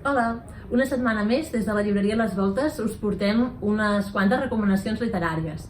Hola! Una setmana més, des de la llibreria Les Voltes, us portem unes quantes recomanacions literàries.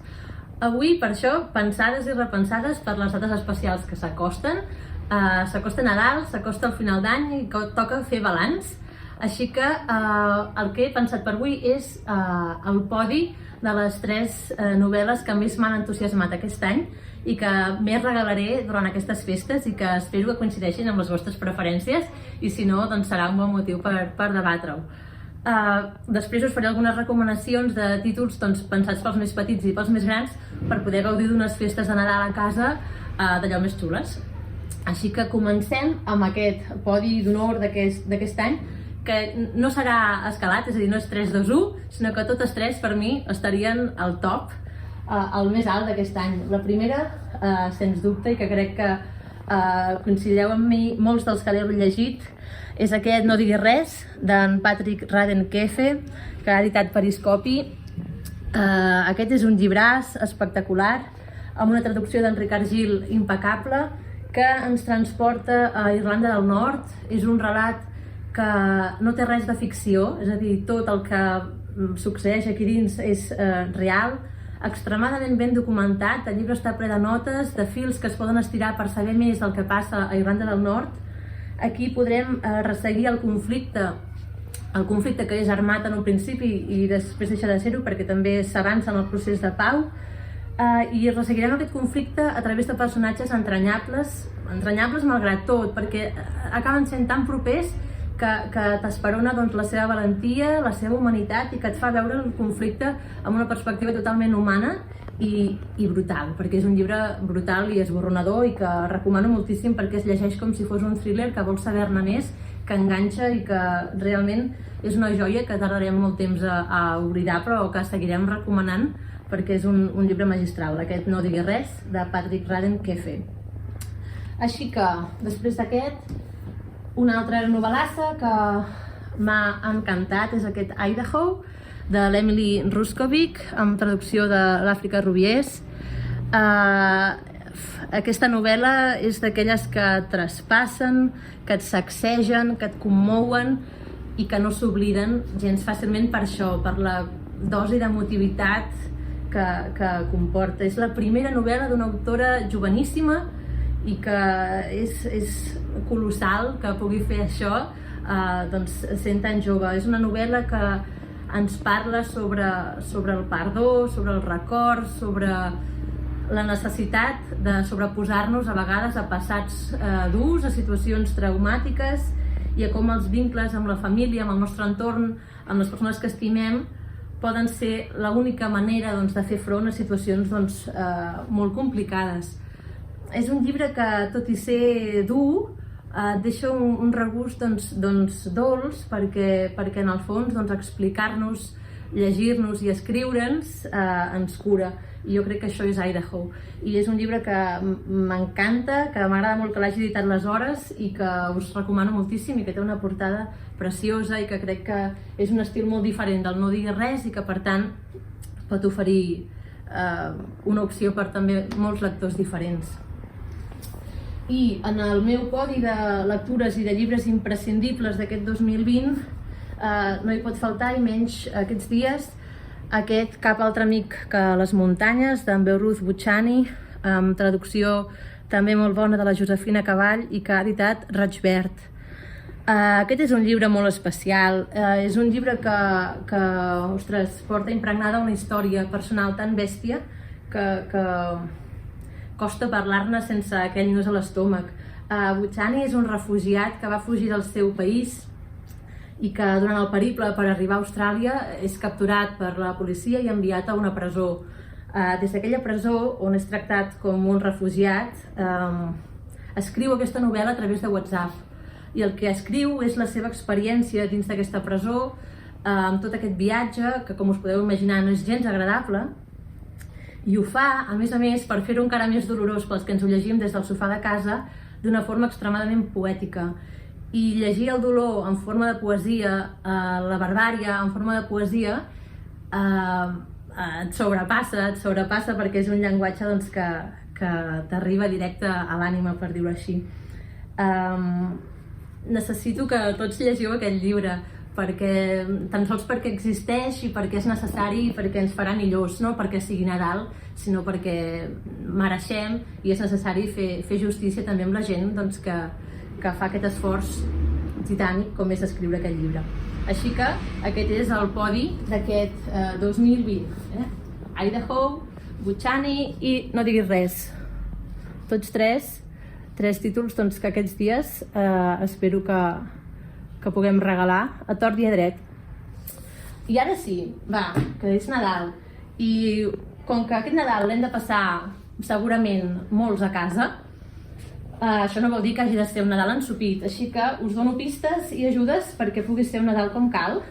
Avui, per això, pensades i repensades per les dates especials que s'acosten. S'acosta Nadal, s'acosta el final d'any i toca fer balanç. Així que el que he pensat per avui és el podi de les 3 novel·les que més m'han entusiasmat aquest any i que més regalaré durant aquestes festes i que espero que coincideixin amb les vostres preferències i si no, doncs serà un bon motiu per debatre-ho. Després us faré algunes recomanacions de títols pensats pels més petits i pels més grans per poder gaudir d'unes festes de Nadal a casa d'allò més xules. Així que comencem amb aquest podi d'honor d'aquest any, que no serà escalat, és a dir, no és 3, 2, 1, sinó que totes 3 per mi estarien al top, el més alt d'aquest any. La primera, sens dubte, i que crec que coincideu amb mi molts dels que l'heu llegit, és aquest No diguis res, d'en Patrick Radden Keefe, que ha editat Periscopi. Aquest és un llibràs espectacular, amb una traducció d'en Ricard Gil impecable, que ens transporta a Irlanda del Nord. És un relat que no té res de ficció, és a dir, tot el que succeeix aquí dins és real, extremadament ben documentat. El llibre està ple de notes, de fils que es poden estirar per saber més del que passa a Irlanda del Nord. Aquí podrem resseguir el conflicte que és armat en un principi i després deixa de ser-ho perquè també s'avança en el procés de pau, i resseguirem aquest conflicte a través de personatges entranyables malgrat tot, perquè acaben sent tan propers que t'esperona la seva valentia, la seva humanitat i que et fa veure el conflicte amb una perspectiva totalment humana i brutal, perquè és un llibre brutal i esborronador i que recomano moltíssim perquè es llegeix com si fos un thriller que vol saber-ne més, que enganxa i que realment és una joia que tardarem molt temps a oblidar però que seguirem recomanant perquè és un llibre magistral, aquest No diguis res, de Patrick Radden Keefe. Així que, després d'aquest, una altra novel·lassa que m'ha encantat és aquest Idaho, de l'Emily Ruskovic, amb traducció de l'Àfrica Rubiés. Aquesta novel·la és d'aquelles que traspassen, que et sacsegen, que et commouen i que no s'obliden gens fàcilment per això, per la dosi d'emotivitat que comporta. És la primera novel·la d'una autora joveníssima i que és colossal que pugui fer això sent tan jove. És una novel·la que ens parla sobre el perdó, sobre el record, sobre la necessitat de sobreposar-nos a vegades a passats durs, a situacions traumàtiques i a com els vincles amb la família, amb el nostre entorn, amb les persones que estimem, poden ser l'única manera de fer front a situacions molt complicades. És un llibre que, tot i ser dur, deixa un regust dolç perquè en el fons explicar-nos, llegir-nos i escriure'ns ens cura. I jo crec que això és Idaho. I és un llibre que m'encanta, que m'agrada molt que l'hagi editat Les Hores i que us recomano moltíssim i que té una portada preciosa i que crec que és un estil molt diferent del No diguis res i que per tant pot oferir una opció per també molts lectors diferents. I en el meu podi de lectures i de llibres imprescindibles d'aquest 2020 no hi pot faltar, i menys aquests dies, aquest Cap altre amic que les muntanyes, d'en Behrouz Boochani, amb traducció també molt bona de la Josefina Caball i que ha editat Raig Verd. Aquest és un llibre molt especial, és un llibre que porta impregnada una història personal tan bèstia que costa parlar-ne sense aquell nus a l'estómac. Boochani és un refugiat que va fugir del seu país i que durant el periple per arribar a Austràlia és capturat per la policia i enviat a una presó. Des d'aquella presó, on és tractat com un refugiat, escriu aquesta novel·la a través de WhatsApp. I el que escriu és la seva experiència dins d'aquesta presó, amb tot aquest viatge, que com us podeu imaginar no és gens agradable, i ho fa, a més, per fer-ho encara més dolorós pels que ens ho llegim des del sofà de casa, d'una forma extremadament poètica. I llegir el dolor en forma de poesia, la barbària en forma de poesia, et sobrepassa perquè és un llenguatge que t'arriba directe a l'ànima, per dir-ho així. Necessito que tots llegiu aquest llibre, perquè, tan sols perquè existeix i perquè és necessari i perquè ens farà millors, no perquè sigui Nadal, sinó perquè mereixem i és necessari fer justícia també amb la gent doncs, que fa aquest esforç titànic com és escriure aquest llibre. Així que aquest és el podi d'aquest 2020. Idaho, Buchanan i No diguis res. Tots tres títols doncs, que aquests dies espero que puguem regalar a tort i a dret. I ara sí, va, que és Nadal. I com que aquest Nadal l'hem de passar segurament molts a casa, això no vol dir que hagi de ser un Nadal ensopit, així que us dono pistes i ajudes perquè pugui ser un Nadal com cal,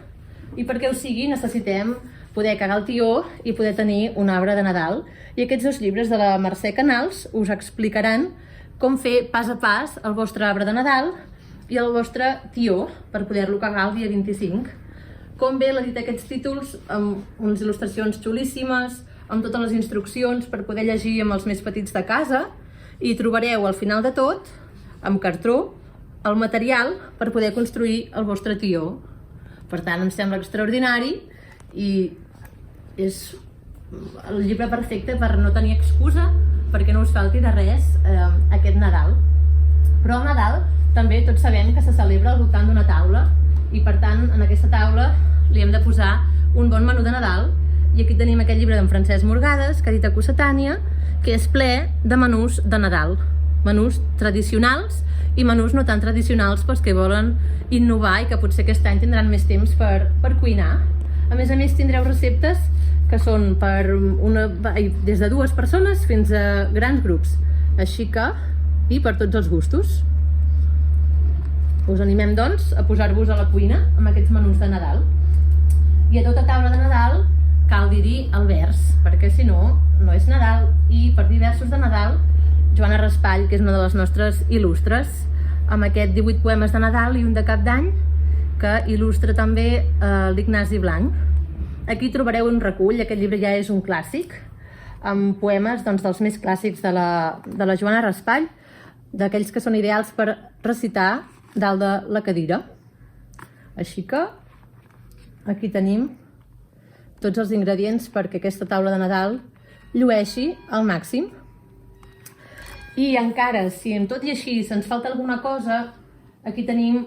i perquè ho sigui necessitem poder cagar el tió i poder tenir un arbre de Nadal. I aquests dos llibres de la Mercè Canals us explicaran com fer pas a pas el vostre arbre de Nadal i el vostre tió per poder-lo cagar el dia 25. Com bé l'ha dit aquests títols, amb unes il·lustracions xulíssimes, amb totes les instruccions per poder llegir amb els més petits de casa, i trobareu al final de tot, amb cartró, el material per poder construir el vostre tió. Per tant, em sembla extraordinari i és el llibre perfecte per no tenir excusa perquè no us falti de res aquest Nadal. Però al Nadal també tots sabem que se celebra al voltant d'una taula i per tant en aquesta taula li hem de posar un bon menú de Nadal. I aquí tenim aquest llibre d'en Francesc Morgades, que ha dit a Cossetània, que és ple de menús de Nadal. Menús tradicionals i menús no tan tradicionals pels que volen innovar i que potser aquest any tindran més temps per cuinar. A més tindreu receptes que són des de 2 persones fins a grans grups. Així que, i per tots els gustos. Us animem, doncs, a posar-vos a la cuina amb aquests menús de Nadal. I a tota taula de Nadal cal dir-hi el vers, perquè si no, no és Nadal. I per dir versos de Nadal, Joana Raspall, que és una de les nostres il·lustres, amb aquest 18 poemes de Nadal i un de Cap d'Any, que il·lustra també l'Ignasi Blanc. Aquí trobareu un recull, aquest llibre ja és un clàssic, amb poemes dels més clàssics de la Joana Raspall, d'aquells que són ideals per recitar dalt de la cadira. Així que aquí tenim tots els ingredients perquè aquesta taula de Nadal llueixi al màxim. I encara, si en tot i així se'ns falta alguna cosa, aquí tenim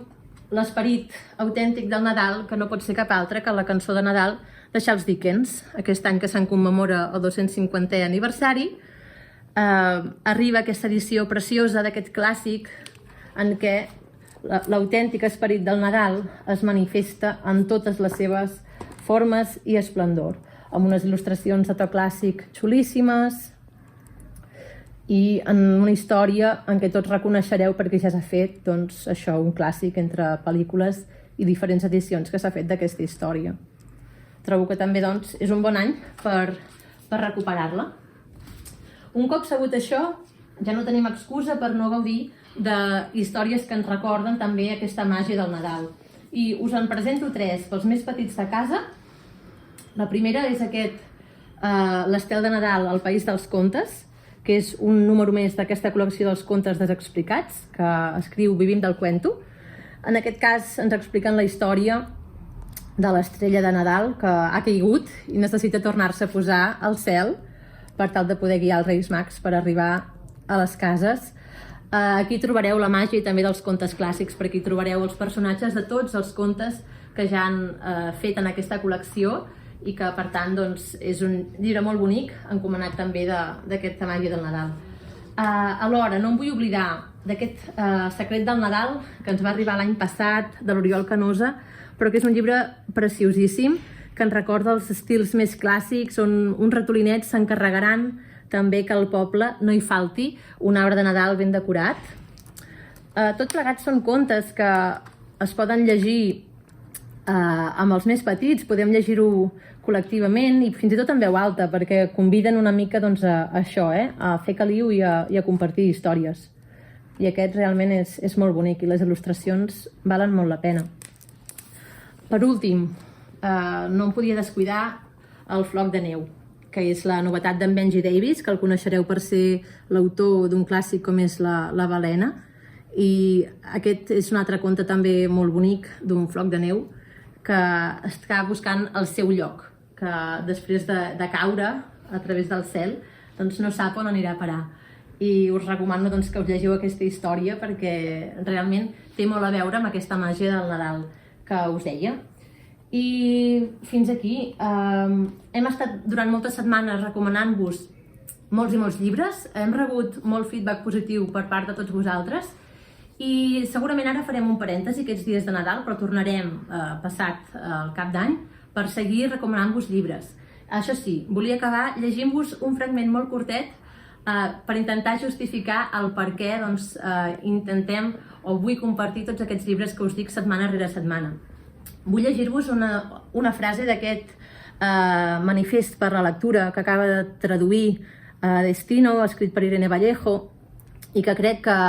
l'esperit autèntic del Nadal, que no pot ser cap altre que la cançó de Nadal de Charles Dickens. Aquest any que se'n commemora el 250è aniversari, arriba aquesta edició preciosa d'aquest clàssic en què l'autèntic esperit del Nadal es manifesta en totes les seves formes i esplendor, amb unes il·lustracions de to clàssic xulíssimes i en una història en què tots reconeixereu perquè ja s'ha fet això, un clàssic entre pel·lícules i diferents edicions que s'ha fet d'aquesta història. Trobo que també és un bon any per recuperar-la. Un cop sabut això, ja no tenim excusa per no gaudir de històries que ens recorden també aquesta màgia del Nadal. I us en presento 3 pels més petits de casa. La primera és l'Estel de Nadal al País dels Contes, que és un número més d'aquesta col·lecció dels contes desexplicats que escriu Vivim del Cuento. En aquest cas ens expliquen la història de l'estrella de Nadal que ha caigut i necessita tornar-se a posar al cel per tal de poder guiar els Reis Mags per arribar a les cases. Aquí trobareu la màgia i també dels contes clàssics, perquè hi trobareu els personatges de tots els contes que ja han fet en aquesta col·lecció i que, per tant, és un llibre molt bonic, encomanat també d'aquesta màgia del Nadal. Alhora, no em vull oblidar d'aquest Secret del Nadal, que ens va arribar l'any passat, de l'Oriol Canosa, però que és un llibre preciosíssim, que ens recorda els estils més clàssics, on uns ratolinets s'encarregaran també que al poble no hi falti un arbre de Nadal ben decorat. Tot plegat són contes que es poden llegir amb els més petits, podem llegir-ho col·lectivament i fins i tot en veu alta, perquè conviden una mica a això, a fer caliu i a compartir històries. I aquest realment és molt bonic i les il·lustracions valen molt la pena. Per últim, no em podia descuidar el Floc de neu, que és la novetat d'en Benji Davis, que el coneixereu per ser l'autor d'un clàssic com és la Balena. I aquest és un altre conte també molt bonic d'un floc de neu, que està buscant el seu lloc, que després de caure a través del cel, doncs no sap on anirà a parar. I us recomano doncs, que us llegiu aquesta història perquè realment té molt a veure amb aquesta màgia del Nadal que us deia. I fins aquí. Hem estat durant moltes setmanes recomanant-vos molts i molts llibres. Hem rebut molt feedback positiu per part de tots vosaltres i segurament ara farem un parèntesi aquests dies de Nadal, però tornarem passat el cap d'any per seguir recomanant-vos llibres. Això sí, volia acabar llegint-vos un fragment molt curtet per intentar justificar el per què intentem o vull compartir tots aquests llibres que us dic setmana rere setmana. Vull llegir-vos una frase d'aquest manifest per la lectura que acaba de traduir Destino, escrit per Irene Vallejo, i que crec que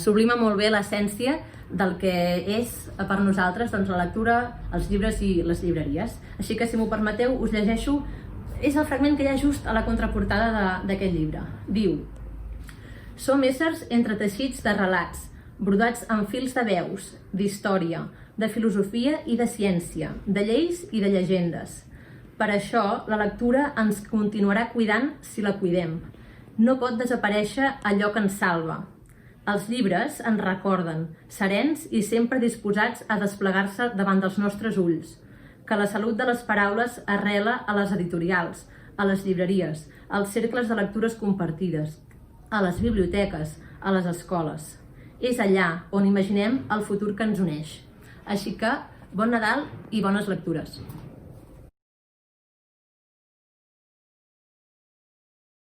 sublima molt bé l'essència del que és per nosaltres la lectura, els llibres i les llibreries. Així que, si m'ho permeteu, us llegeixo. És el fragment que hi ha just a la contraportada d'aquest llibre. Diu: som éssers entreteixits de relats, brodats amb fils de veus, d'història, de filosofia i de ciència, de lleis i de llegendes. Per això, la lectura ens continuarà cuidant si la cuidem. No pot desaparèixer allò que ens salva. Els llibres ens recorden, serens i sempre disposats a desplegar-se davant dels nostres ulls, que la salut de les paraules arrela a les editorials, a les llibreries, als cercles de lectures compartides, a les biblioteques, a les escoles. És allà on imaginem el futur que ens uneix. Així que, bon Nadal i bones lectures!